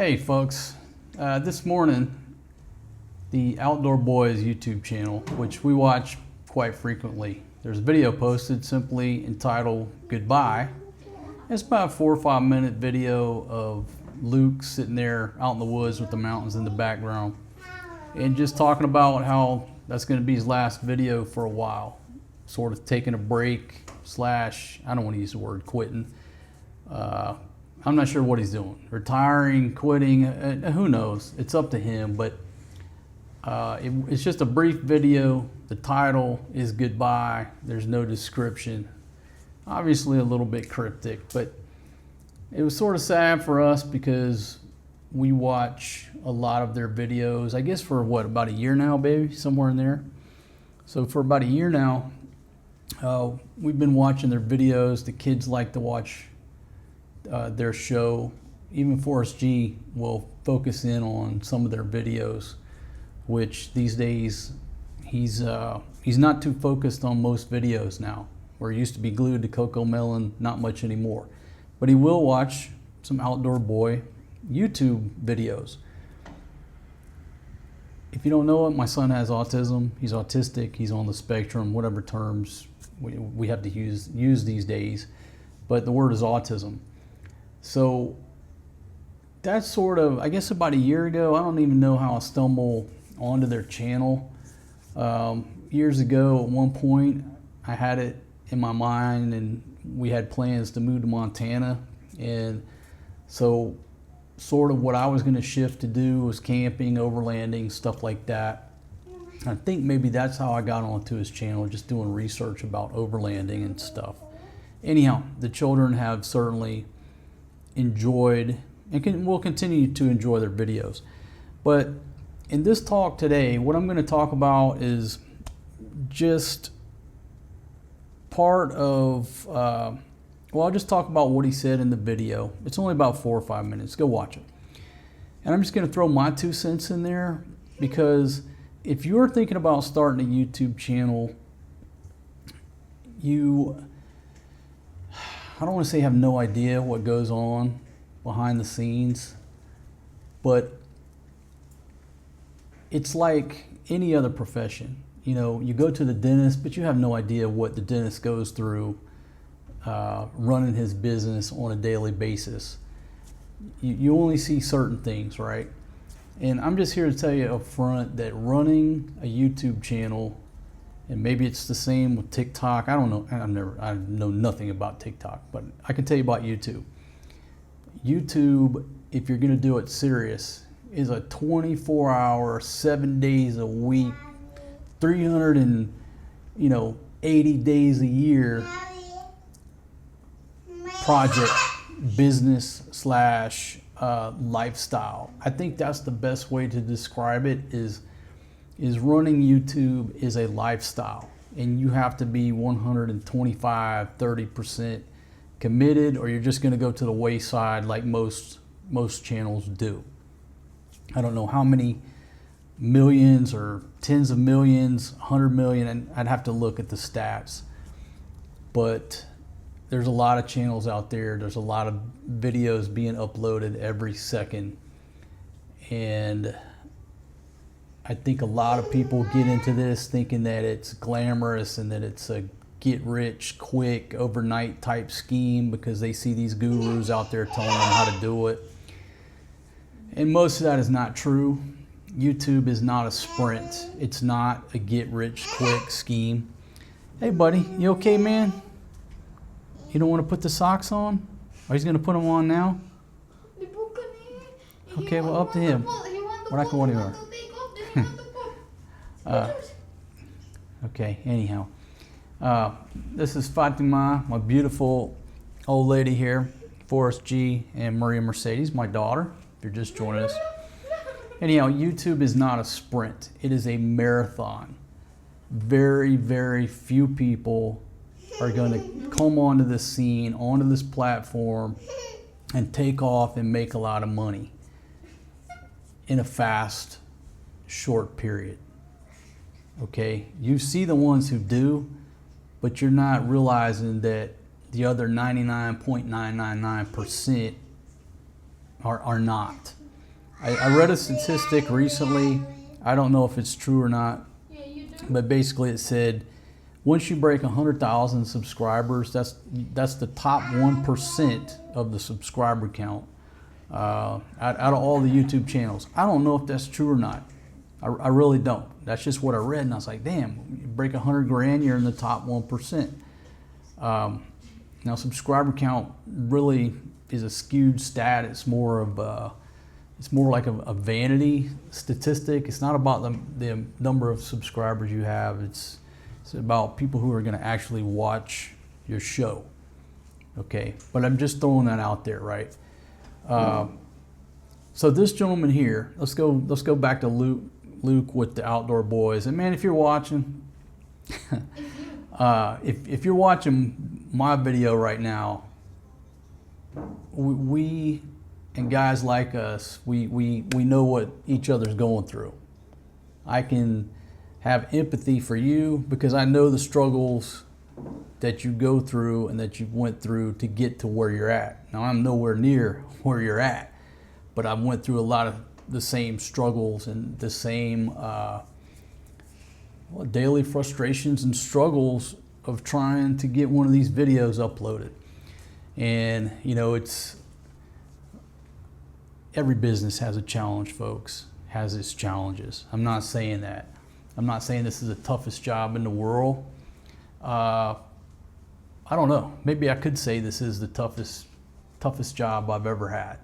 Hey folks, this morning the Outdoor Boys YouTube channel, which we watch quite frequently, there's a video posted simply entitled Goodbye. It's about a 4 or 5 minute video of Luke sitting there out in the woods with the mountains in the background and just talking about how that's going to be his last video for a while, sort of taking a break slash, I don't want to use the word quitting. I'm not sure what he's doing. Retiring, quitting, who knows? It's up to him, but it's just a brief video. The title is Goodbye. There's no description. Obviously a little bit cryptic, but it was sort of sad for us because we watch a lot of their videos, I guess for what, about a year now, baby? Somewhere in there. So for about a year now, we've been watching their videos. The kids like to watch their show. Even Forrest G will focus in on some of their videos, which these days he's not too focused on most videos now. Where he used to be glued to Coco Melon, not much anymore. But he will watch some Outdoor Boy YouTube videos. If you don't know it, my son has autism. He's autistic. He's on the spectrum, whatever terms we have to use these days. But the word is autism. So that's sort of, I guess about a year ago, I don't even know how I stumbled onto their channel. Years ago, at one point, I had it in my mind and we had plans to move to Montana. And so sort of what I was going to shift to do was camping, overlanding, stuff like that. I think maybe that's how I got onto his channel, just doing research about overlanding and stuff. Anyhow, the children have certainly enjoyed and will continue to enjoy their videos. But in this talk today, what I'm going to talk about is just part of, I'll just talk about what he said in the video. It's only about 4 or 5 minutes. Go watch it. And I'm just going to throw my 2 cents in there because if you're thinking about starting a YouTube channel, I don't want to say have no idea what goes on behind the scenes, but it's like any other profession. You know, you go to the dentist, but you have no idea what the dentist goes through running his business on a daily basis. You only see certain things, right? And I'm just here to tell you up front that running a YouTube channel, and maybe it's the same with TikTok. I don't know. I know nothing about TikTok, but I can tell you about YouTube. YouTube, if you're going to do it serious, is a 24-hour, 7 days a week, 380 days a year project, business slash lifestyle. I think that's the best way to describe it. Is running YouTube is a lifestyle, and you have to be 125-30% committed, or you're just going to go to the wayside like most channels do. I don't know how many millions or tens of millions, 100 million, and I'd have to look at the stats, but there's a lot of channels out there. There's a lot of videos being uploaded every second, and I think a lot of people get into this thinking that it's glamorous and that it's a get rich quick overnight type scheme because they see these gurus out there telling them how to do it. And most of that is not true. YouTube is not a sprint. It's not a get rich quick scheme. Hey buddy, you okay, man? You don't want to put the socks on? Or he's going to put them on now? Okay, well, up to him. We're not going anywhere. Okay, anyhow. This is Fatima, my beautiful old lady here, Forrest G, and Maria Mercedes, my daughter, if you're just joining us. Anyhow, YouTube is not a sprint. It is a marathon. Very, very few people are going to come onto this scene, onto this platform, and take off and make a lot of money in a fast, short period. Okay, you see the ones who do, but you're not realizing that the other 99.999% are not. I read a statistic recently. I don't know if it's true or not, but basically it said once you break 100,000 subscribers, that's the top 1% of the subscriber count out of all the YouTube channels. I don't know if that's true or not. I really don't. That's just what I read, and I was like, damn, you break 100 grand, you're in the top 1%. Now, subscriber count really is a skewed stat. It's more like a vanity statistic. It's not about the number of subscribers you have. It's about people who are going to actually watch your show. Okay, but I'm just throwing that out there, right? So this gentleman here, let's go back to Luke with the Outdoor Boys. And man, if you're watching, if you're watching my video right now, we and guys like us, we know what each other's going through. I can have empathy for you because I know the struggles that you go through and that you went through to get to where you're at. Now, I'm nowhere near where you're at, but I went through a lot of the same struggles and the same daily frustrations and struggles of trying to get one of these videos uploaded. And you know, every business has a challenge, folks, has its challenges. I'm not saying that. I'm not saying this is the toughest job in the world. I don't know, maybe I could say this is the toughest job I've ever had.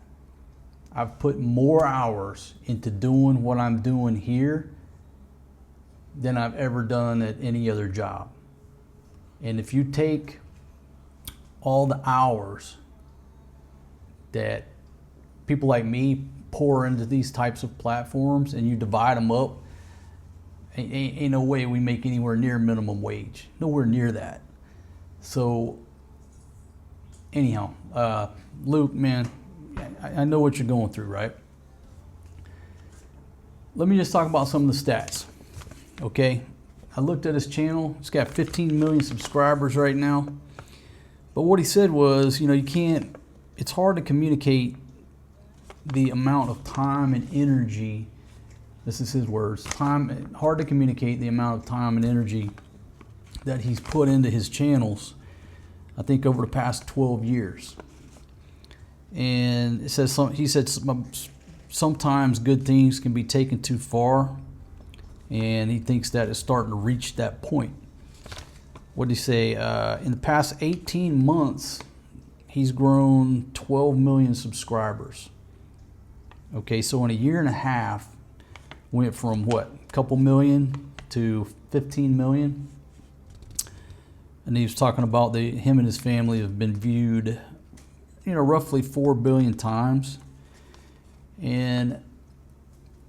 I've put more hours into doing what I'm doing here than I've ever done at any other job. And if you take all the hours that people like me pour into these types of platforms and you divide them up, ain't no way we make anywhere near minimum wage. Nowhere near that. So anyhow, Luke, man, I know what you're going through, right? Let me just talk about some of the stats, okay? I looked at his channel. It's got 15 million subscribers right now. But what he said was, you know, it's hard to communicate the amount of time and energy, this is his words, hard to communicate the amount of time and energy that he's put into his channels, I think over the past 12 years. And it says he said sometimes good things can be taken too far, and he thinks that it's starting to reach that point. What did he say? In the past 18 months, he's grown 12 million subscribers. Okay, so in a year and a half, went from what, a couple million to 15 million. And he was talking about him and his family have been viewed, you know, roughly 4 billion times. And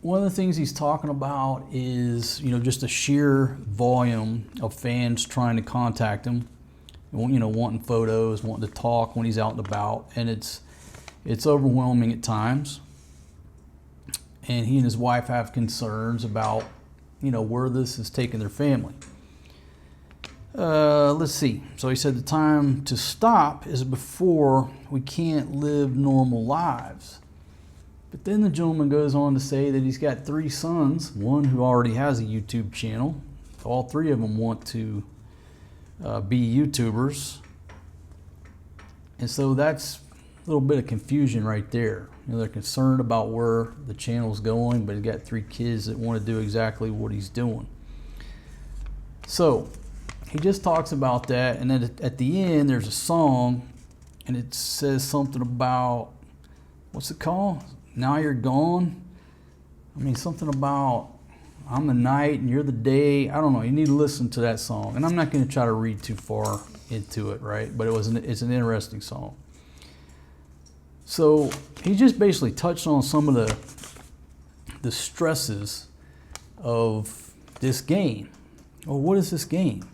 one of the things he's talking about is, you know, just the sheer volume of fans trying to contact him, you know, wanting photos, wanting to talk when he's out and about, and it's overwhelming at times. And he and his wife have concerns about, you know, where this is taking their family. Let's see. So he said the time to stop is before we can't live normal lives. But then the gentleman goes on to say that he's got 3 sons, one who already has a YouTube channel. All 3 of them want to be YouTubers. And so that's a little bit of confusion right there. You know, they're concerned about where the channel's going, but he's got 3 kids that want to do exactly what he's doing. So he just talks about that, and then at the end there's a song, and it says something about, what's it called? Now You're Gone. I mean, something about I'm the night and you're the day. I don't know. You need to listen to that song. And I'm not going to try to read too far into it, right? But it's an interesting song. So he just basically touched on some of the stresses of this game. Well, what is this game?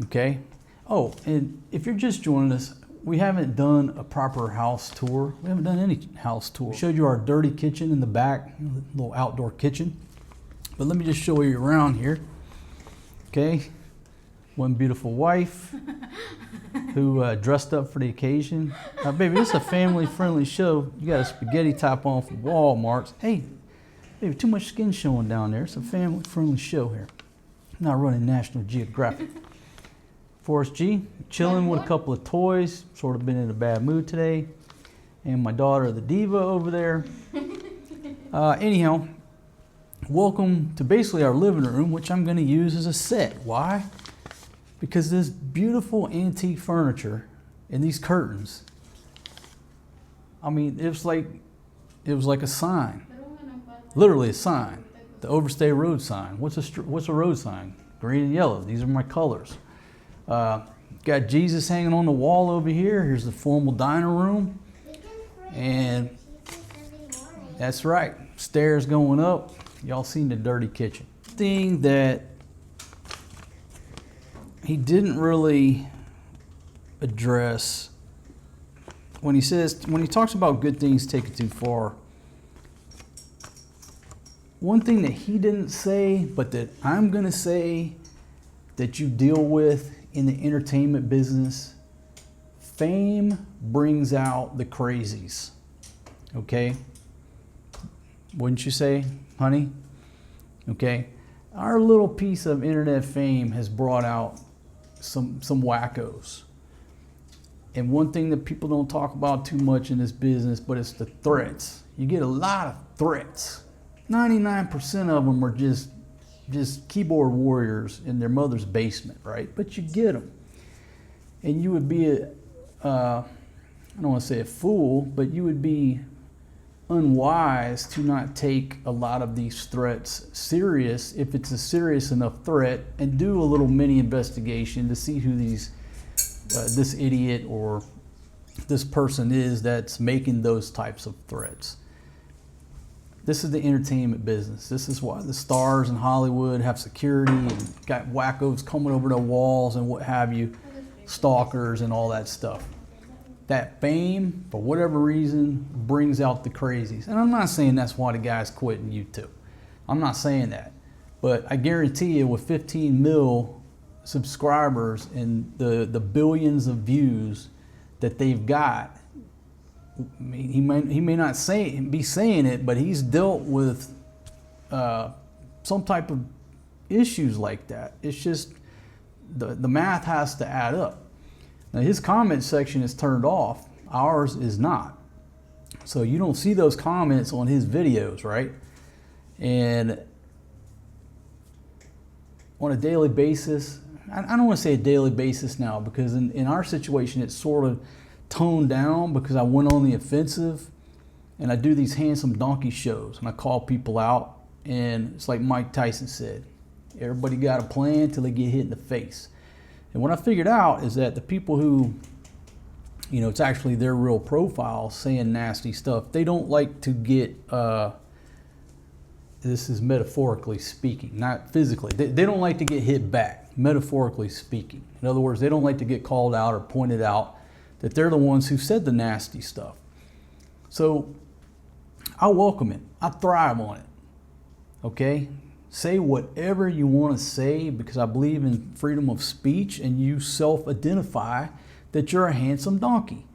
Okay. Oh, and if you're just joining us, we haven't done a proper house tour. We haven't done any house tour. We showed you our dirty kitchen in the back, little outdoor kitchen. But let me just show you around here. Okay. one beautiful wife who dressed up for the occasion. Baby, this is a family-friendly show. You got a spaghetti top on from Walmart. Hey, baby, too much skin showing down there. It's a family-friendly show here. I'm not running National Geographic. Forrest G, chilling with a couple of toys. Sort of been in a bad mood today. And my daughter, the diva, over there. Anyhow, welcome to basically our living room, which I'm going to use as a set. Why? Because this beautiful antique furniture and these curtains, I mean, it was like a sign, literally a sign, the Overstay Road sign. What's a road sign? Green and yellow. These are my colors. Got Jesus hanging on the wall over here. Here's the formal dining room, and that's right, stairs going up. Y'all seen the dirty kitchen. Thing that he didn't really address when he talks about good things taken too far. One thing that he didn't say, but that I'm going to say that you deal with in the entertainment business, fame brings out the crazies. Okay? Wouldn't you say, honey? Okay? Our little piece of internet fame has brought out some wackos. And one thing that people don't talk about too much in this business, but it's the threats. You get a lot of threats. 99% of them are just keyboard warriors in their mother's basement, right? But you get them. And you would be I don't want to say a fool, but you would be unwise to not take a lot of these threats serious if it's a serious enough threat, and do a little mini investigation to see who this idiot or this person is that's making those types of threats. This is the entertainment business. This is why the stars in Hollywood have security and got wackos coming over their walls and what have you, stalkers and all that stuff. That fame, for whatever reason, brings out the crazies. And I'm not saying that's why the guy's quitting YouTube. I'm not saying that. But I guarantee you, with 15 mil subscribers and the billions of views that they've got, I mean, he may not be saying it, but he's dealt with some type of issues like that. It's just the math has to add up. Now, his comment section is turned off. Ours is not. So you don't see those comments on his videos, right? And on a daily basis, I don't want to say a daily basis now, because in our situation it's sort of toned down because I went on the offensive, and I do these handsome donkey shows and I call people out, and it's like Mike Tyson said, everybody got a plan till they get hit in the face. And what I figured out is that the people who, it's actually their real profile saying nasty stuff, they don't like to get, this is metaphorically speaking, not physically. They don't like to get hit back, metaphorically speaking. In other words, they don't like to get called out or pointed out that they're the ones who said the nasty stuff. So I welcome it. I thrive on it. Okay? Say whatever you want to say, because I believe in freedom of speech, and you self-identify that you're a handsome donkey.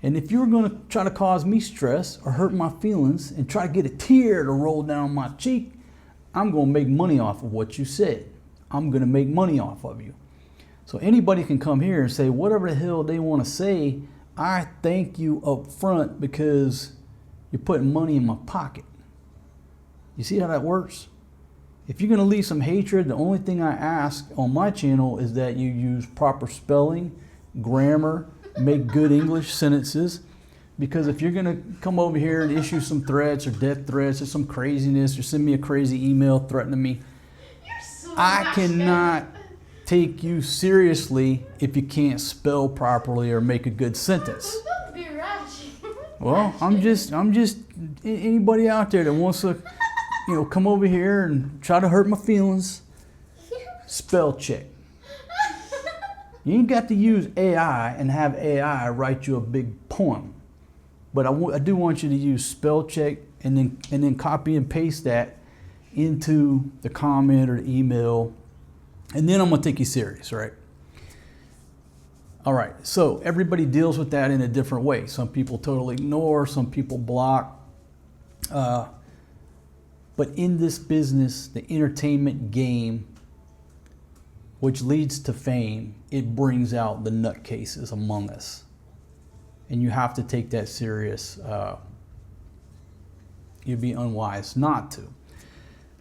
And if you're going to try to cause me stress or hurt my feelings and try to get a tear to roll down my cheek, I'm going to make money off of what you said. I'm going to make money off of you. So anybody can come here and say whatever the hell they want to say. I thank you up front because you're putting money in my pocket. You see how that works? If you're going to leave some hatred, the only thing I ask on my channel is that you use proper spelling, grammar, make good English sentences. Because if you're going to come over here and issue some threats or death threats or some craziness or send me a crazy email threatening me, I cannot take you seriously if you can't spell properly or make a good sentence. Well, I'm just anybody out there that wants to come over here and try to hurt my feelings, spell check. You ain't got to use AI and have AI write you a big poem. But I do want you to use spell check and then copy and paste that into the comment or the email. And then I'm going to take you serious, right? All right, so everybody deals with that in a different way. Some people totally ignore, some people block. But in this business, the entertainment game, which leads to fame, it brings out the nutcases among us. And you have to take that serious. You'd be unwise not to.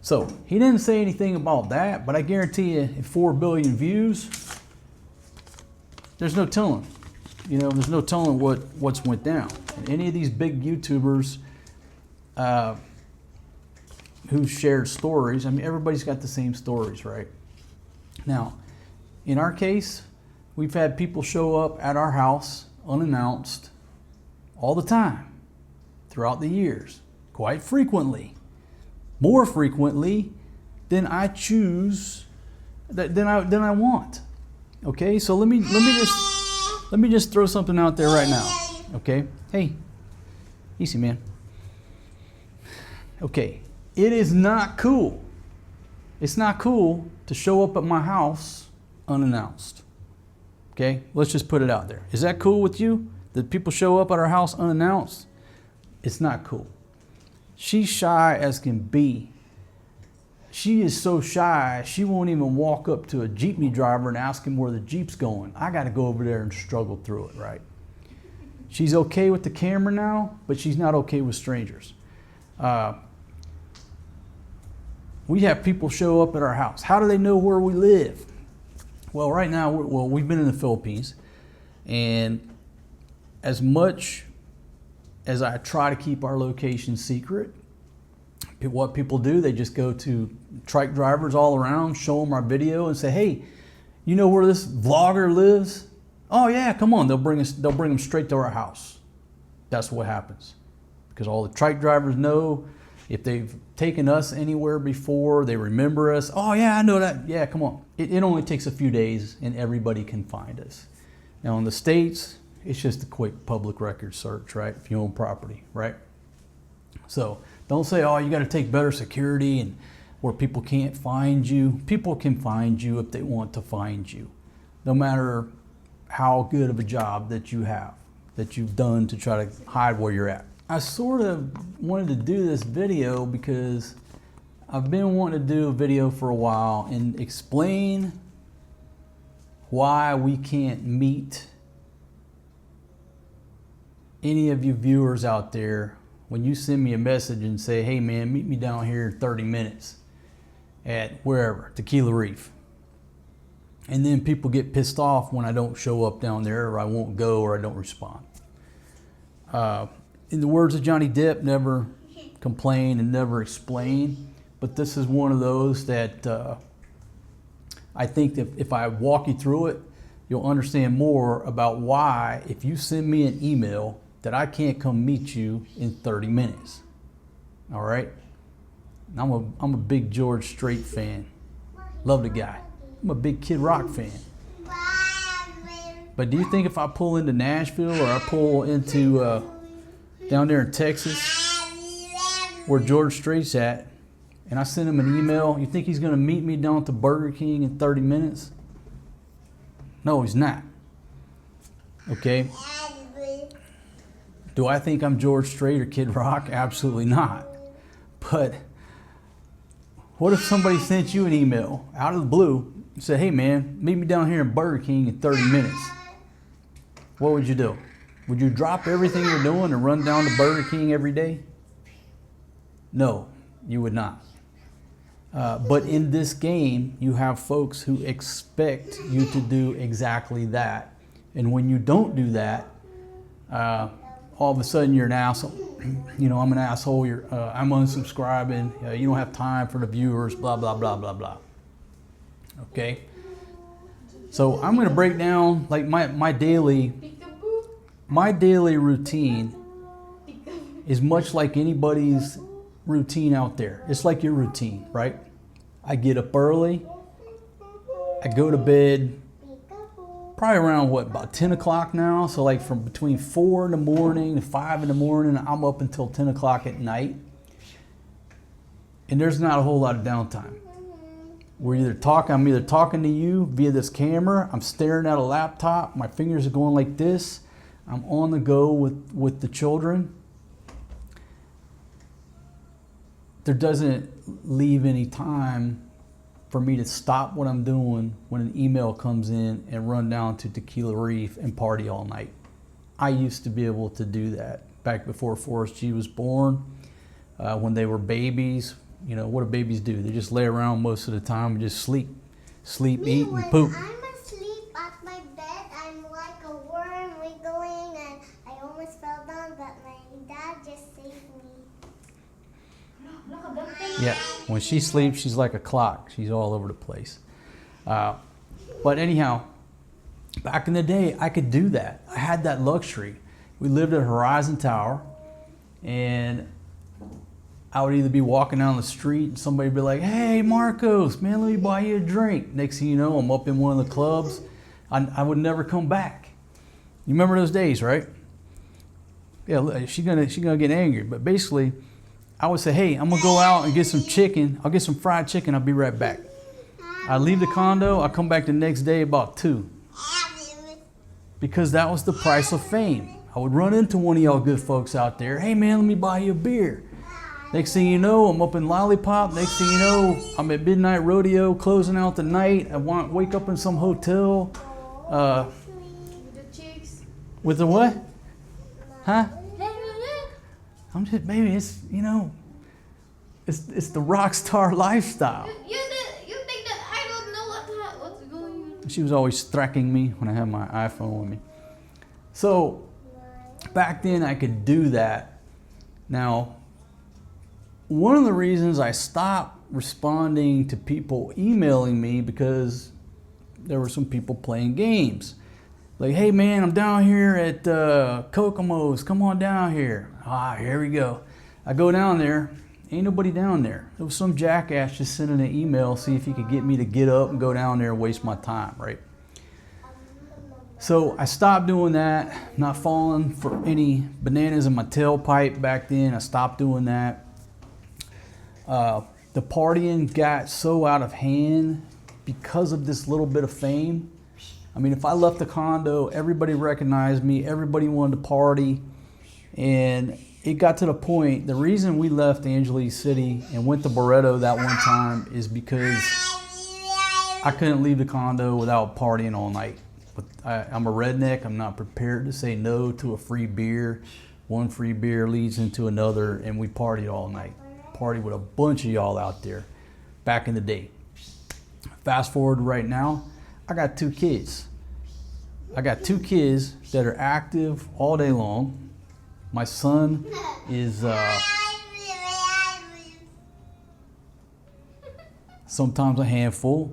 So he didn't say anything about that, but I guarantee you, at 4 billion views, there's no telling. You know, there's no telling what's went down. And any of these big YouTubers who shared stories, I mean, everybody's got the same stories, right? Now, in our case, we've had people show up at our house unannounced all the time throughout the years, quite frequently, more frequently than I choose, than I want. Okay, so let me just throw something out there right now. Okay, hey, easy man. Okay, it is not cool. It's not cool to show up at my house unannounced. Okay, let's just put it out there. Is that cool with you? That people show up at our house unannounced? It's not cool. She's shy as can be. She is so shy, she won't even walk up to a jeepney driver and ask him where the Jeep's going. I got to go over there and struggle through it, right? She's okay with the camera now, but she's not okay with strangers. We have people show up at our house. How do they know where we live? Well, right now, we've been in the Philippines, and as much as I try to keep our location secret, what people do, they just go to trike drivers all around, show them our video and say, hey, you know where this vlogger lives? Oh yeah, come on. They'll bring them straight to our house. That's what happens. Because all the trike drivers know if they've taken us anywhere before, they remember us. Oh yeah, I know that. Yeah, come on. It only takes a few days and everybody can find us. Now in the States, it's just a quick public record search, right? If you own property, right? So don't say, oh, you got to take better security and where people can't find you. People can find you if they want to find you, no matter how good of a job that you have, that you've done to try to hide where you're at. I sort of wanted to do this video because I've been wanting to do a video for a while and explain why we can't meet any of you viewers out there when you send me a message and say, hey man, meet me down here in 30 minutes at wherever, Tequila Reef. And then people get pissed off when I don't show up down there, or I won't go, or I don't respond. In the words of Johnny Depp, never complain and never explain. But this is one of those that I think that if I walk you through it, you'll understand more about why, if you send me an email, that I can't come meet you in 30 minutes. All right? I'm a big George Strait fan. Love the guy. I'm a big Kid Rock fan. But do you think if I pull into Nashville or I pull into down there in Texas where George Strait's at, and I send him an email, you think he's going to meet me down at the Burger King in 30 minutes? No, he's not. Okay? Do I think I'm George Strait or Kid Rock? Absolutely not. But what if somebody sent you an email out of the blue and said, hey man, meet me down here in Burger King in 30 minutes? What would you do? Would you drop everything you're doing and run down to Burger King every day? No, you would not. But in this game, you have folks who expect you to do exactly that. And when you don't do that, all of a sudden you're an asshole. You know, I'm an asshole. I'm unsubscribing. You don't have time for the viewers, blah, blah, blah, blah, blah. Okay? So I'm going to break down like my daily routine is much like anybody's routine out there. It's like your routine, right? I get up early. I go to bed probably around about 10 o'clock now. So like from between 4 in the morning to 5 in the morning, I'm up until 10 o'clock at night. And there's not a whole lot of downtime. I'm either talking to you via this camera, I'm staring at a laptop, my fingers are going like this, I'm on the go with the children. There doesn't leave any time for me to stop what I'm doing when an email comes in and run down to Tequila Reef and party all night. I used to be able to do that back before Forrest G was born. When they were babies, you know, what do babies do? They just lay around most of the time and just sleep, eat, and poop. I'm asleep at my bed, I'm like a worm wiggling, and I almost fell down, but my dad just saved me. Yeah, when she sleeps, she's like a clock. She's all over the place. But anyhow, back in the day, I could do that. I had that luxury. We lived at Horizon Tower, and I would either be walking down the street and somebody would be like, "Hey, Marcos, man, let me buy you a drink." Next thing you know, I'm up in one of the clubs. I would never come back. You remember those days, right? Yeah, she's gonna get angry. But basically, I would say, "Hey, I'm gonna go out and get some chicken. I'll get some fried chicken. I'll be right back." I leave the condo. I come back the next day about 2. Because that was the price of fame. I would run into one of y'all good folks out there. "Hey man, let me buy you a beer." Next thing you know, I'm up in Lollipop. Next thing you know, I'm at Midnight Rodeo closing out the night. Wake up in some hotel. With the chicks. With the what? Huh? I'm just, baby, it's, you know, it's the rock star lifestyle. You think that I don't know what's going on? She was always tracking me when I had my iPhone with me. So back then I could do that. Now, one of the reasons I stopped responding to people emailing me because there were some people playing games. Like, "Hey man, I'm down here at Kokomo's, come on down here." Here we go. I go down there, ain't nobody down there. There was some jackass just sending an email, see if he could get me to get up and go down there and waste my time, right? So I stopped doing that, not falling for any bananas in my tailpipe back then. I stopped doing that. The partying got so out of hand because of this little bit of fame. I mean, if I left the condo, everybody recognized me, everybody wanted to party, and it got to the point, the reason we left Angeles City and went to Barreto that one time is because I couldn't leave the condo without partying all night. But I'm a redneck, I'm not prepared to say no to a free beer. One free beer leads into another, and we partied all night. Party with a bunch of y'all out there back in the day. Fast forward right now, I got 2 kids. I got 2 kids that are active all day long. My son is sometimes a handful,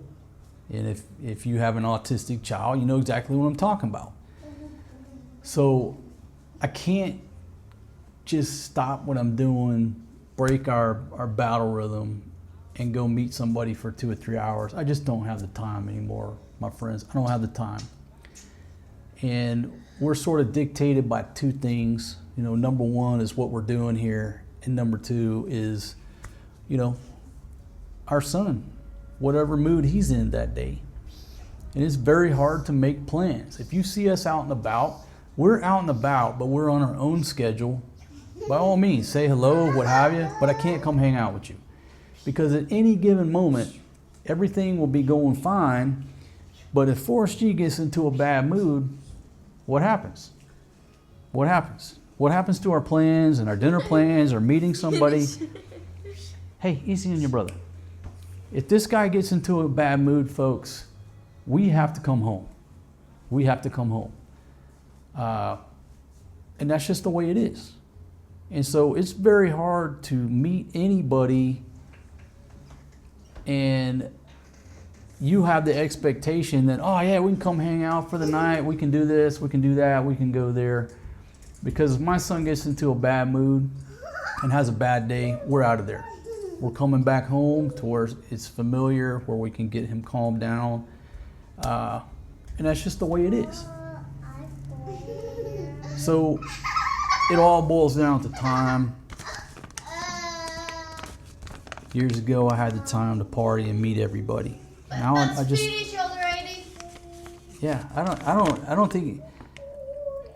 and if you have an autistic child, you know exactly what I'm talking about. So I can't just stop what I'm doing, break our battle rhythm, and go meet somebody for 2 or 3 hours. I just don't have the time anymore, my friends. I don't have the time. And we're sort of dictated by 2 things. You know, number 1 is what we're doing here, and number 2 is, you know, our son, whatever mood he's in that day. And it's very hard to make plans. If you see us out and about, we're out and about, but we're on our own schedule. By all means, say hello, what have you, but I can't come hang out with you. Because at any given moment, everything will be going fine, but if Forrest G gets into a bad mood, what happens? What happens? What happens to our plans and our dinner plans or meeting somebody? Hey, easy on your brother. If this guy gets into a bad mood, folks, we have to come home. We have to come home. And that's just the way it is. And so it's very hard to meet anybody and you have the expectation that, oh yeah, we can come hang out for the night, we can do this, we can do that, we can go there. Because if my son gets into a bad mood and has a bad day, we're out of there. We're coming back home to where it's familiar, where we can get him calmed down. And that's just the way it is. So it all boils down to time. Years ago, I had the time to party and meet everybody. Now That's I just, finished already. yeah, I don't think.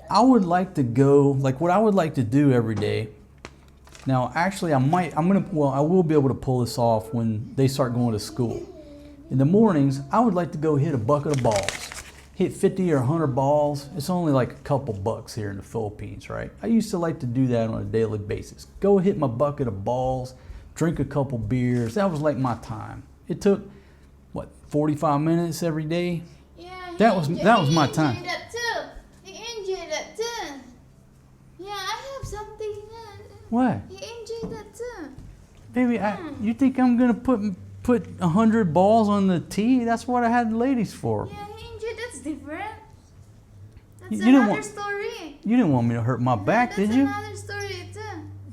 I would like to go, like what I would like to do every day. Now, actually, I will be able to pull this off when they start going to school. In the mornings, I would like to go hit a bucket of balls. Hit 50 or 100 balls. It's only like a couple bucks here in the Philippines, right? I used to like to do that on a daily basis. Go hit my bucket of balls, drink a couple beers. That was like my time. It took, what, 45 minutes every day? Yeah, That was my time. He enjoyed that too. He enjoyed that too. Yeah, I have something. What? He enjoyed that too. Baby, you think I'm gonna put 100 balls on the tee? That's what I had the ladies for. Yeah, he enjoyed. That's different. That's You didn't another want- story. You didn't want me to hurt my back, That's did you? another story too.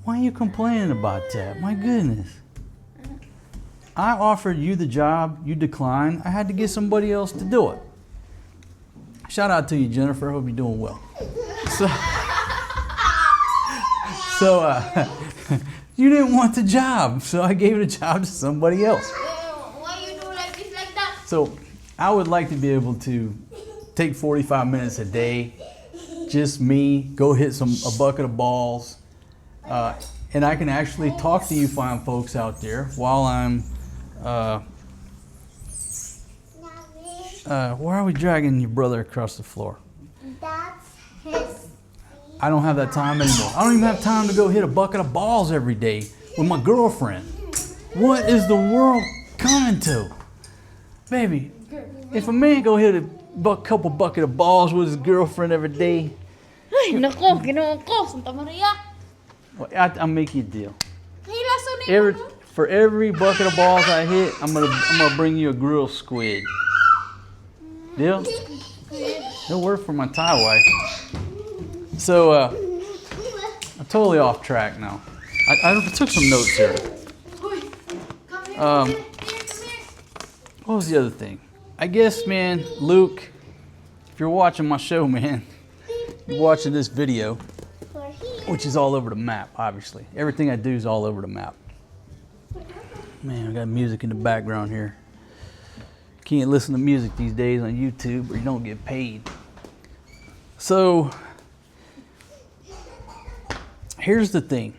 Why are you complaining about that? My goodness. I offered you the job, you declined. I had to get somebody else to do it. Shout out to you, Jennifer. I hope you're doing well. So you didn't want the job, so I gave the job to somebody else. Why you do like this like that? So I would like to be able to take 45 minutes a day, just me, go hit a bucket of balls, and I can actually talk to you fine folks out there while I'm, why are we dragging your brother across the floor? That's his. I don't have that time anymore. I don't even have time to go hit a bucket of balls every day with my girlfriend. What is the world coming to? Baby, if a man go hit a couple bucket of balls with his girlfriend every day, Ay, nako, ginawa ko. Santa Maria. well, I'll make you a deal. Ay, laso na For every bucket of balls I hit, I'm gonna bring you a grilled squid. Deal? It'll work for my Thai wife. So I'm totally off track now. I took some notes here. Come here, Um, come here. What was the other thing? I guess, man, Luke, if you're watching my show, man, you're watching this video, which is all over the map, obviously. Everything I do is all over the map. Man, I got music in the background here. Can't listen to music these days on YouTube or you don't get paid. So, here's the thing.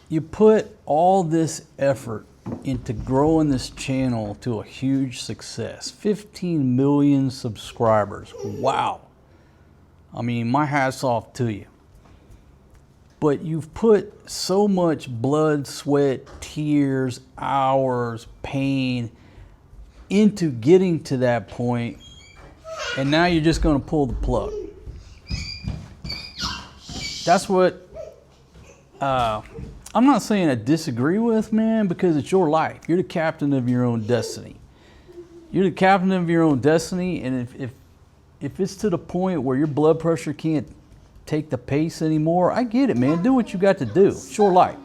You put all this effort into growing this channel to a huge success. 15 million subscribers. Wow. I mean, my hat's off to you. But you've put so much blood, sweat, tears, hours, pain into getting to that point, and now you're just going to pull the plug. That's what I'm not saying I disagree with, man, because it's your life. You're the captain of your own destiny. You're the captain of your own destiny, and if it's to the point where your blood pressure can't take the pace anymore, I get it, man. Do what you got to do. It's your life.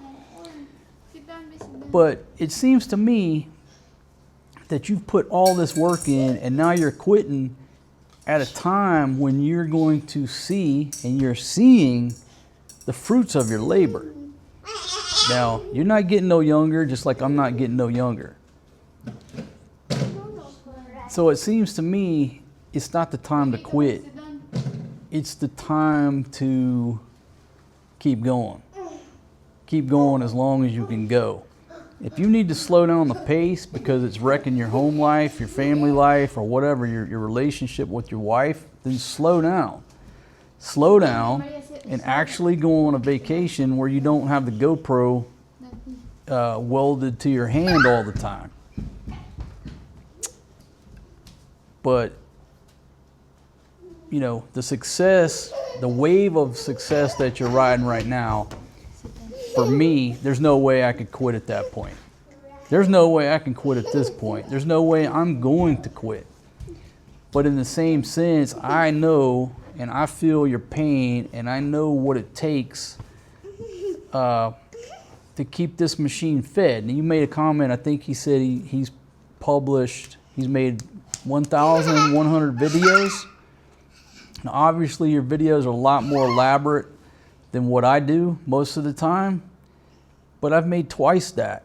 Sit down, sit down. But it seems to me that you've put all this work in and now you're quitting at a time when you're going to see and you're seeing the fruits of your labor. Now, you're not getting no younger, just like I'm not getting no younger. So it seems to me it's not the time to quit. Sit down. It's the time to keep going. Keep going as long as you can go. If you need to slow down the pace because it's wrecking your home life, your family life, or whatever, your relationship with your wife, then slow down. Slow down and actually go on a vacation where you don't have the GoPro welded to your hand all the time. But, you know, the success, the wave of success that you're riding right now, for me, there's no way I could quit at that point. There's no way I can quit at this point. There's no way I'm going to quit. But in the same sense, I know and I feel your pain and I know what it takes to keep this machine fed. And you made a comment, I think he said he's made 1,100 videos. Now obviously your videos are a lot more elaborate than what I do most of the time, but I've made twice that.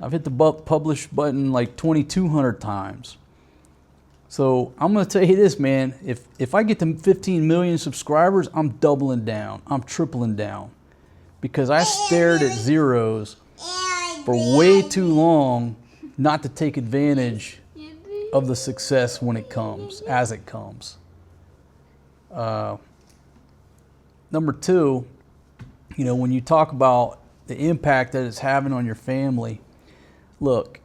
I've hit the publish button like 2,200 times. So I'm going to tell you this, man. If I get to 15 million subscribers, I'm doubling down. I'm tripling down. Because I stared at zeros for way too long not to take advantage of the success when it comes, as it comes. Number two, you know, when you talk about the impact that it's having on your family, look,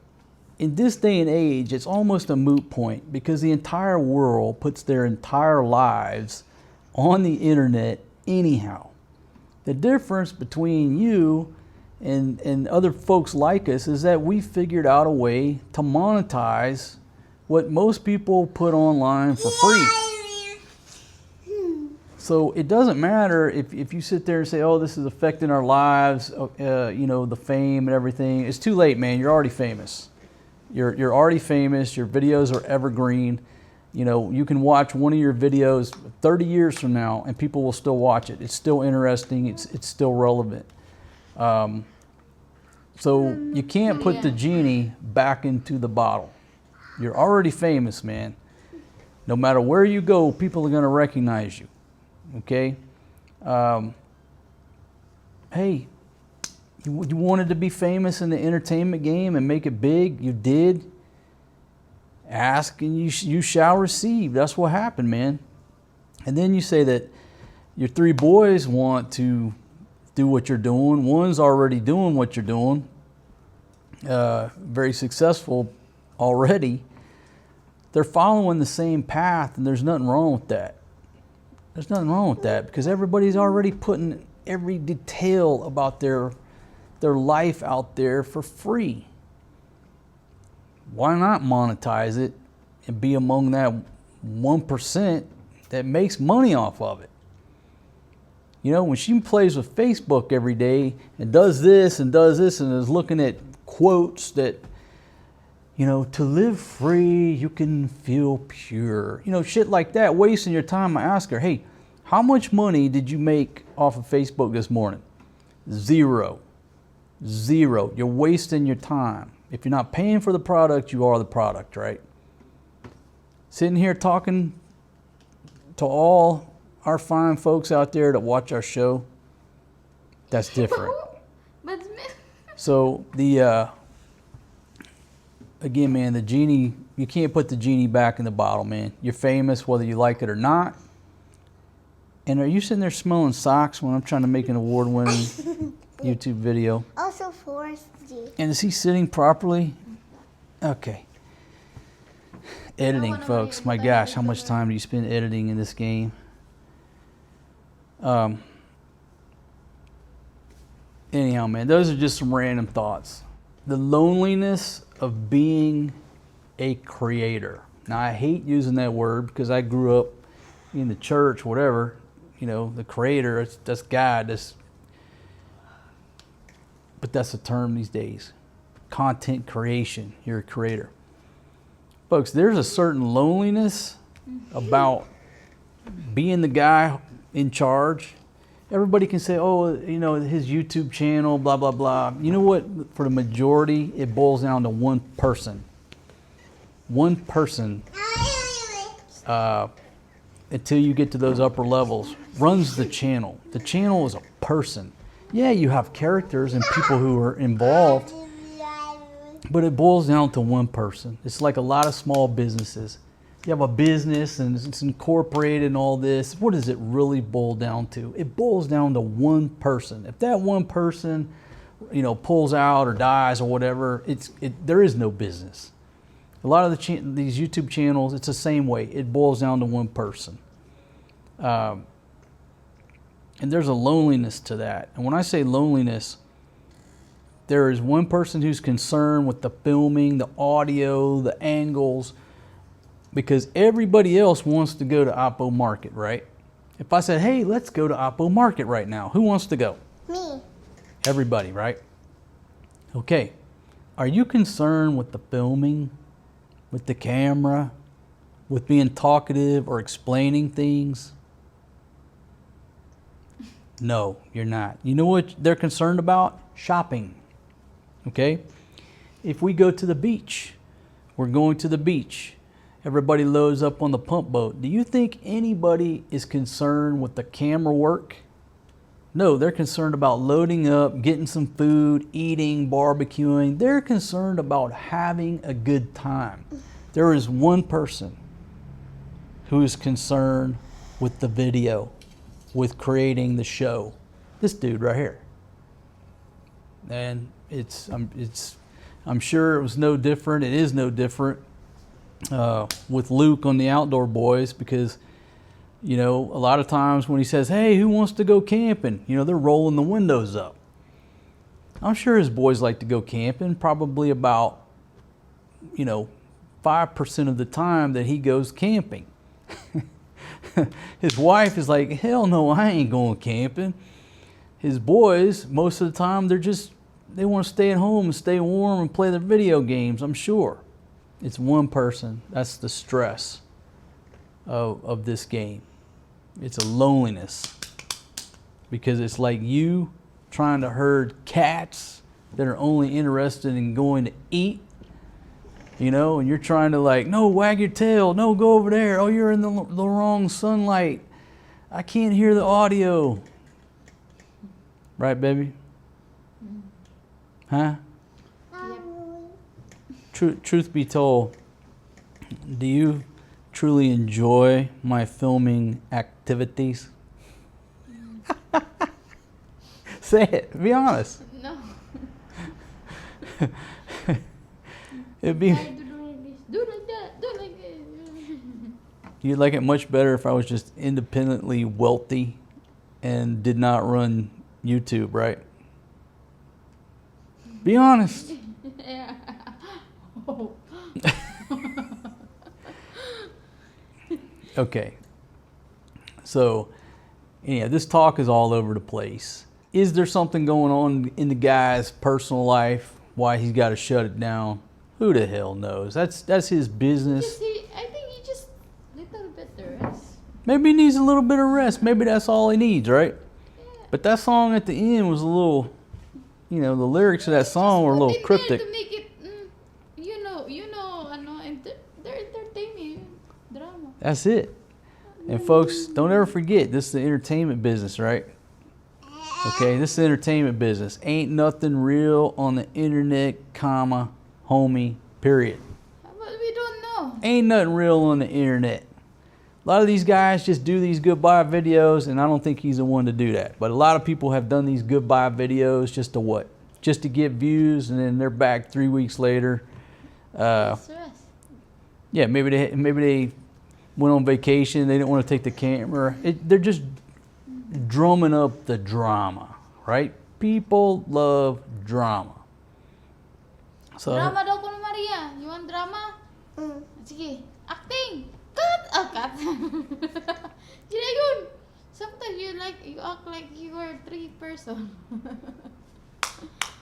in this day and age, it's almost a moot point because the entire world puts their entire lives on the internet anyhow. The difference between you and other folks like us is that we figured out a way to monetize what most people put online for free. So it doesn't matter if you sit there and say, oh, this is affecting our lives, you know, the fame and everything. It's too late, man. You're already famous. You're already famous. Your videos are evergreen. You know, you can watch one of your videos 30 years from now and people will still watch it. It's still interesting. It's still relevant. So you can't put the genie back into the bottle. You're already famous, man. No matter where you go, people are going to recognize you. Okay? Hey, you wanted to be famous in the entertainment game and make it big. You did. Ask and you shall receive. That's what happened, man. And then you say that your three boys want to do what you're doing. One's already doing what you're doing. Very successful already. They're following the same path, and there's nothing wrong with that. There's nothing wrong with that because everybody's already putting every detail about their life out there for free. Why not monetize it and be among that 1% that makes money off of it? You know, when she plays with Facebook every day and does this and is looking at quotes that, you know, to live free, you can feel pure. You know, shit like that, wasting your time. I ask her, hey, how much money did you make off of Facebook this morning? Zero. You're wasting your time. If you're not paying for the product, you are the product, right? Sitting here talking to all our fine folks out there that watch our show, that's different. So again, man, the genie, you can't put the genie back in the bottle, man. You're famous whether you like it or not. And are you sitting there smelling socks when I'm trying to make an award-winning YouTube video? Also Forrest G. And is he sitting properly? Okay. Editing, folks. My gosh, how much time do you spend editing in this game? Anyhow, man, those are just some random thoughts. The loneliness of being a creator. Now, I hate using that word because I grew up in the church, whatever. You know, the creator, that's God. But that's a term these days. Content creation. You're a creator. Folks, there's a certain loneliness about being the guy in charge. Everybody can say, oh, you know, his YouTube channel, blah, blah, blah. You know what? For the majority, it boils down to one person. One person, until you get to those upper levels, runs the channel. The channel is a person. Yeah, you have characters and people who are involved, but it boils down to one person. It's like a lot of small businesses. You have a business and it's incorporated and all this. What does it really boil down to? It boils down to one person. If that one person, you know, pulls out or dies or whatever, there is no business. A lot of these YouTube channels, it's the same way. It boils down to one person. And there's a loneliness to that. And when I say loneliness, there is one person who's concerned with the filming, the audio, the angles, because everybody else wants to go to Oppo Market, right? If I said, hey, let's go to Oppo Market right now, who wants to go? Me. Everybody, right? Okay. Are you concerned with the filming, with the camera, with being talkative or explaining things? No, you're not. You know what they're concerned about? Shopping. Okay? if we go to the beach, we're going to the beach, everybody loads up on the pump boat. Do you think anybody is concerned with the camera work? No, they're concerned about loading up, getting some food, eating, barbecuing. They're concerned about having a good time. There is one person who is concerned with the video, with creating the show. This dude right here. And I'm sure it was no different. It is no different with Luke on the Outdoor Boys, because you know, a lot of times when he says, hey, who wants to go camping? You know, they're rolling the windows up. I'm sure his boys like to go camping, probably about, 5% of the time that he goes camping. His wife is like, hell no, I ain't going camping. His boys, most of the time, they want to stay at home and stay warm and play their video games, I'm sure. It's one person. That's the stress of this game. It's a loneliness, because it's like you trying to herd cats that are only interested in going to eat, and you're trying to like, no, wag your tail, no, go over there, oh, you're in the wrong sunlight, I can't hear the audio. Right, baby? Huh? Truth be told, do you truly enjoy my filming activities? Say it. Be honest. No. It'd be. Do like that. Do like this. You'd like it much better if I was just independently wealthy and did not run YouTube, right? Be honest. Yeah. Oh. Okay. So, yeah, this talk is all over the place. Is there something going on in the guy's personal life? Why he's got to shut it down? Who the hell knows? That's his business. I think he just little bit the rest. Maybe he needs a little bit of rest. Maybe that's all he needs, right? Yeah. But that song at the end was a little, the lyrics of that song were a little cryptic. To make it, they're entertaining drama. That's it. And folks, don't ever forget, this is the entertainment business, right? Okay, this is the entertainment business. Ain't nothing real on the internet, homie, period. But we don't know. Ain't nothing real on the internet. A lot of these guys just do these goodbye videos, and I don't think he's the one to do that. But a lot of people have done these goodbye videos just to what? Just to get views, and then they're back 3 weeks later. Stress. Yeah, maybe they went on vacation. They didn't want to take the camera. They're just drumming up the drama, right? People love drama. So, Drama daw ko, Maria. You want drama? Sige. Acting. Cut. Cut. Sila yun. Sometimes you act like you are 3 person.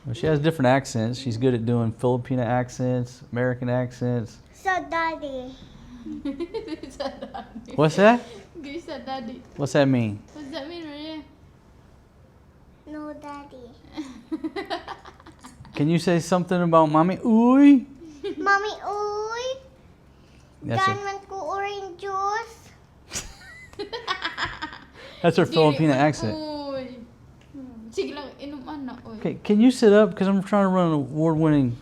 well, she has different accents. She's good at doing Filipino accents, American accents. So, Daddy. What's that? You said daddy. What's that mean? What's that mean, Maria? No, Daddy. Can you say something about mommy? Uy. Mommy, uy. That's her, Ganman ko orange juice. that's her Filipino accent. Uy. Sige lang, inuman na. Uy. Okay, can you sit up? Because I'm trying to run an award-winning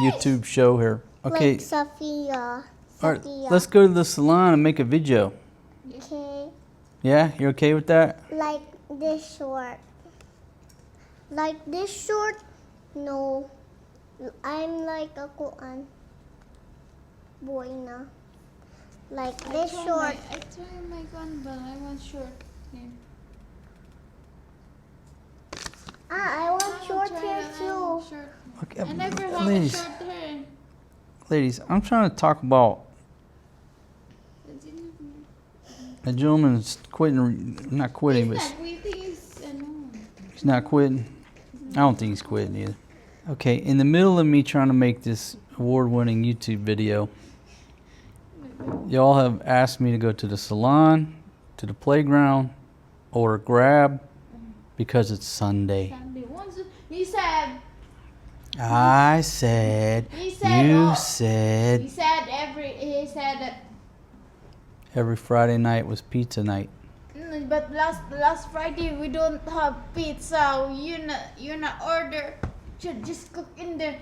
YouTube show here. Okay, Like Sophia. all right, let's go to the salon and make a video. Okay. Yeah, you okay with that? Like this short. Like this short? No. I'm like a kuan boy na. Like this short. I try my gun, but I want short hair. I want short hair too. Short. Okay, I never had ladies, short hair. ladies, I'm trying to talk about a gentleman's quitting, not quitting, but he's not quitting. I don't think he's quitting either. Okay, in the middle of me trying to make this award-winning YouTube video, y'all have asked me to go to the salon, to the playground, or grab because it's Sunday. He said, I said, He said, you oh, said. he said that. Every Friday night was pizza night. But last Friday we don't have pizza. You not order. Should just cook in there.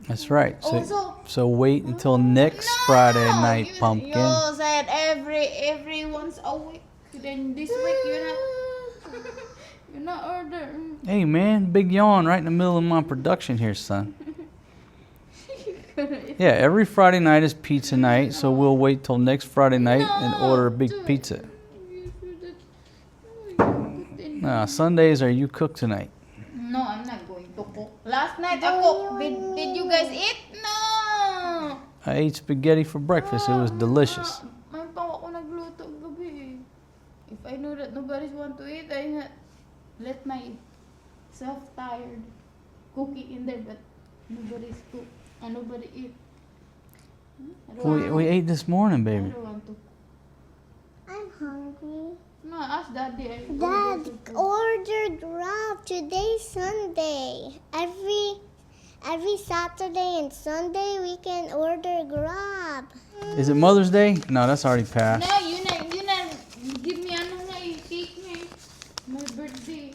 That's right. Also, So wait until next Friday night, you, pumpkin. You said every once a week. Then this week you're not order. Hey man, big yawn right in the middle of my production here, son. Yeah, every Friday night is pizza night, so we'll wait till next Friday night and order a big pizza. Nah, Sundays are you cook tonight. No, I'm not going to cook. Last night I cooked. Did you guys eat? No. I ate spaghetti for breakfast. It was delicious. May pang ako nagluto gabi. If I know that nobody's want to eat, I let myself tired cooking in there, but nobody's cook and nobody eat. We ate this morning, I baby. don't want to. I'm hungry. No, ask Daddy. Dad, order Grab. Today's Sunday. Every Saturday and Sunday we can order Grab. Is it Mother's Day? No, that's already passed. No, you not give me ano nga cake nga. My birthday.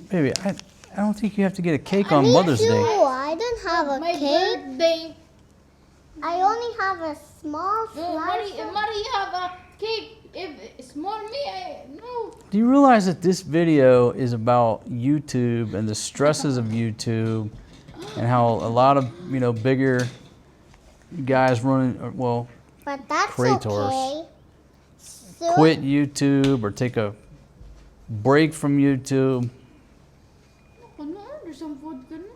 Baby, I don't think you have to get a cake on Mother's Me too. Day. I don't have a My cake. birthday. I only have a small No, slice. Maria have a cake. If it's more me, no. Do you realize that this video is about YouTube and the stresses of YouTube and how a lot of, bigger guys running, well, But that's creators okay. So, quit YouTube or take a break from YouTube? Ano, there's some food ka na.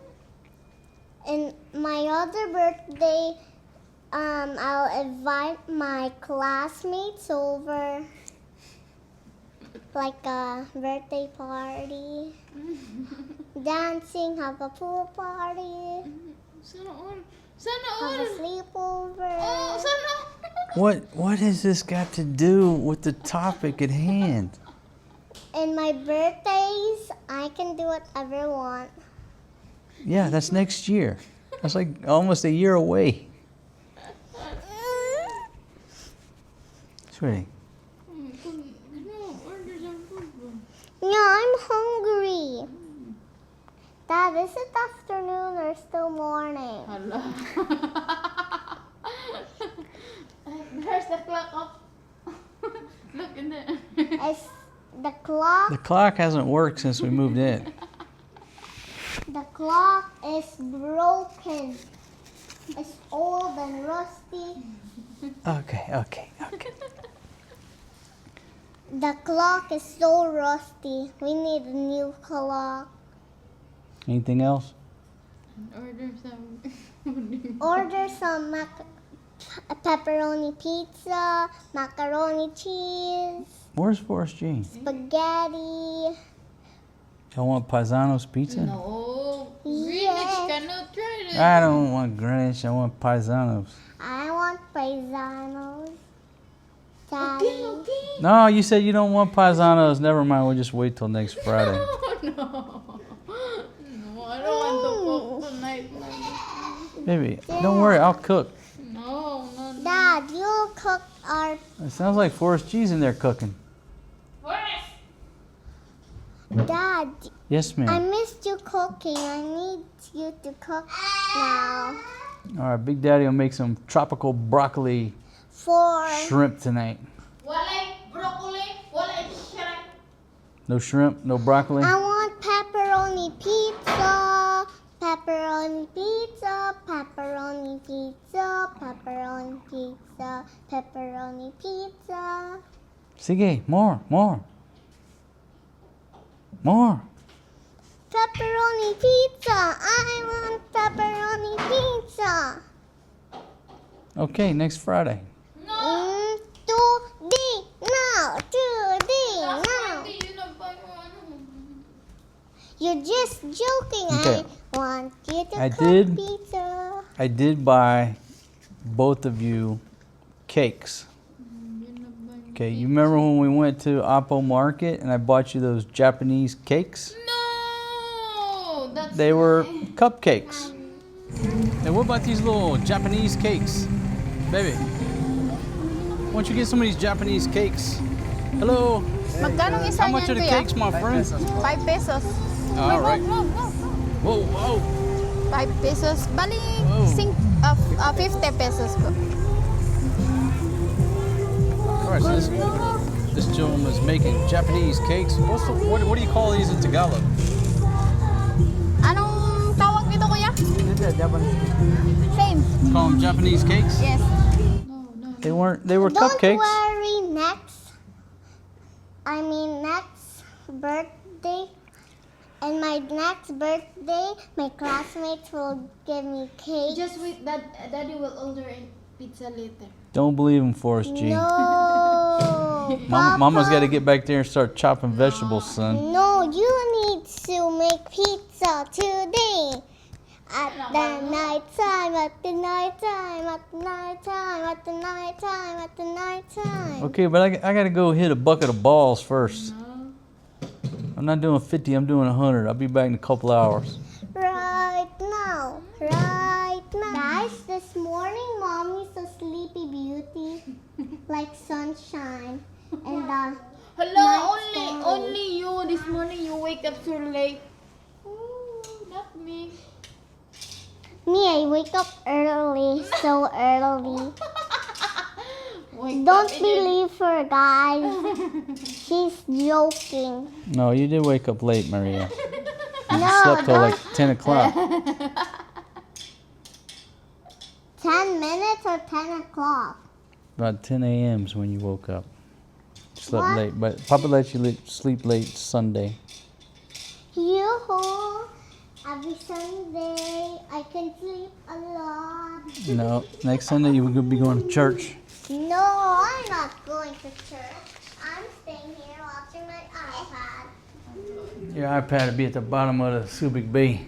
and my other birthday, I'll invite my classmates over, like a birthday party, dancing, have a pool party, Sana all. Sana have a all. sleepover. Oh, sana. What has this got to do with the topic at hand? And my birthdays, I can do whatever I want. Yeah, that's next year. That's like almost a year away. Sweetie, Order some food. Yeah, I'm hungry. Dad, is it afternoon or still morning? Hala. There's the clock up. Look in there. It's the clock. the clock hasn't worked since we moved in. The clock is broken. It's old and rusty. Okay. The clock is so rusty. We need a new clock. Anything else? Order some. Order some pepperoni pizza, macaroni cheese, Where's Forrest G? spaghetti. Y'all want Paisano's pizza? No. Greenwich Yes. cannot try it. I don't want Greenwich. I want Paisano's. I want paisanos. Daddy. Okay. No, you said you don't want Paisano's. Never mind. We'll just wait till next Friday. No, I don't want to cook tonight. Baby, don't worry. I'll cook. No. Dad, you cook our. It sounds like Forrest G's in there cooking. Dad, Yes, I ma'am. missed you cooking. I need you to cook now. All right, Big Daddy will make some tropical broccoli For shrimp tonight. Walay broccoli, walay shrimp. No shrimp, no broccoli. I want pepperoni pizza. Pepperoni pizza. Pepperoni pizza. Pepperoni pizza. Pepperoni pizza. Sige, more. Pepperoni pizza. I want pepperoni pizza. Okay, next Friday. No. 2D now. 2D now. Hindi na ba yung ano? You're just joking. Okay. I want you to I cook did. pizza. I did buy both of you cakes. Okay, you remember when we went to Oppo Market and I bought you those Japanese cakes? No! that's They were nice. cupcakes. And what about these little Japanese cakes? Baby, why don't you get some of these Japanese cakes? Hello, Magkano isa how much are the cakes, my friend? 5 pesos. All right. Move. Whoa, whoa. 5 pesos. Bali, Whoa. 50 pesos po. All right, so this gentleman is making Japanese cakes. What do you call these in Tagalog? Anong tawag nito, kuya? Same. Call them Japanese cakes? Yes. They were Don't cupcakes. worry, next birthday, and my next birthday, my classmates will give me cake. Just wait, Daddy will order a pizza later. Don't believe him, Forrest G. No, Mama's got to Papa. get back there and start chopping vegetables, son. No, you need to make pizza today. At the night time, at the night time, at the night time, at the night time, at the night time. Okay, but I got to go hit a bucket of balls first. I'm not doing 50, I'm doing 100. I'll be back in a couple hours. Right now, right now. Guys, this morning, Mommy's a sleepy beauty, like sunshine. And Hello, Night only you. This morning you wake up so late. Ooh, not me. me, I wake up early, so early. Wake Don't up and you- believe her, guys. She's joking. No, you did wake up late, Maria. You No, slept till like don't. 10 o'clock. 10 minutes or 10 o'clock? About 10 a.m. is when you woke up. Slept What? late, but Papa lets you sleep late Sunday. Yoo-hoo! Every Sunday, I can sleep a lot. No, next Sunday you will be going to church. No, I'm not going to church. I'm staying here watching my iPad. Your iPad will be at the bottom of the Subic Bay.